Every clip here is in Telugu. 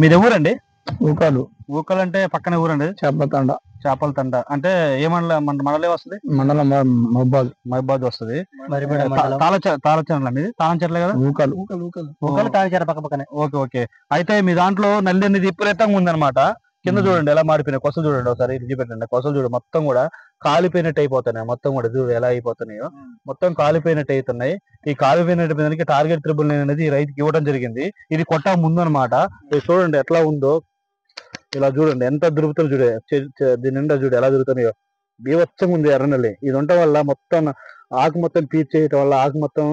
మీది ఊరండి? ఊకాలు. ఊకలు అంటే పక్కనే ఊరండి? చేపల చేపల అంటే ఏ మండలం వస్తుంది? మండలం మహబాద్ వస్తుంది. తాళచెర్ల మీది? తాళంచెర్ల కదా? ఊకాలు తాళచెర్ల పక్క పక్కనే. Okay okay. అయితే మీ దాంట్లో నల్లి అనేది విపరీతంగా ఉందన్నమాట. కింద చూడండి ఎలా మాడిపోయినాయి కొసలు, చూడండి ఒకసారి ఇది పెట్టండి. కొసలు చూడు మొత్తం కూడా కాలిపోయినట్టు అయిపోతున్నాయి. మొత్తం కూడా చూడు ఎలా అయిపోతున్నాయో, మొత్తం కాలిపోయినట్టు అవుతున్నాయి. ఈ కాలిపోయినట్టు దానికి టార్గెట్ 999 అనేది రైతుకి ఇవ్వడం జరిగింది. ఇది కొట్టా ముందు అనమాట. చూడండి ఎట్లా ఉందో, ఇలా చూడండి ఎంత దొరుకుతుందో చూడే, దీని నిండా చూడు ఎలా దొరుకుతున్నాయో. బీభత్సంగా ఉంది ఎర్రనల్లి. ఇది ఉండటం వల్ల మొత్తం ఆకు మొత్తం పీల్చేయటం వల్ల ఆకు మొత్తం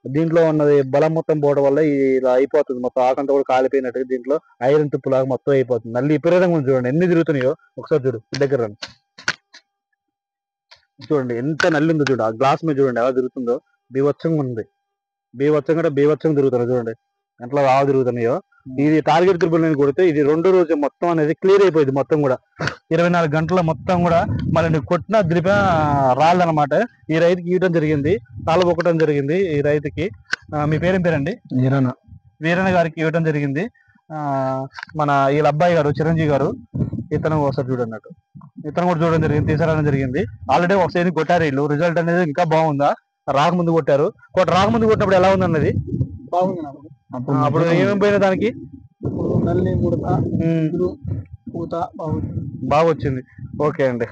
దీంట్లో ఉన్నది బలం మొత్తం పోవడం వల్ల ఇలా అయిపోతుంది. మొత్తం ఆకంతా కూడా కాలిపోయినట్టు దీంట్లో ఐరన్ తుప్పులాగా మొత్తం అయిపోతుంది. నల్లి విపరీతంగా ఉంది చూడండి ఎన్ని తిరుగుతున్నాయో. ఒకసారి చూడు దగ్గర రండి. చూడండి ఎంత నల్లి ఉందో చూడు. ఆ గ్లాస్ మీద చూడండి ఎలా తిరుగుతుందో. బీభత్సంగా ఉంది. బీభత్సంగా తిరుగుతున్నాయి చూడండి ఎట్లా బాగా తిరుగుతున్నాయో. ఇది టార్గెట్ 999 కొడితే ఇది 2 రోజు మొత్తం అనేది క్లియర్ అయిపోయింది. మొత్తం కూడా 24 గంటల మొత్తం కూడా మళ్ళీ కొట్టిన దిలిప రాళ్ళనమాట. ఈ రైతుకి ఇవ్వడం జరిగింది, తాళబొక్కడం జరిగింది ఈ రైతుకి. మీ పేరేం పేరండి? వీరన్న గారికి ఇవ్వడం జరిగింది. మన వీళ్ళ అబ్బాయి గారు చిరంజీవి గారు, ఇతను ఒకసారి చూడన్నట్టు, ఇతను కూడా చూడడం జరిగింది, తీసుకురావడం జరిగింది. ఆల్రెడీ ఒకసారి కొట్టారు వీళ్ళు. రిజల్ట్ అనేది ఇంకా బాగుందా? రాకముందు కొట్టారు. రాకముందు కొట్టినప్పుడు ఎలా ఉందన్నది? బాగుంది. అప్పుడు ఏమేమి పోయినా దానికి? నల్లి, ముడత, పూత బాగా వచ్చింది. ఓకే అండి.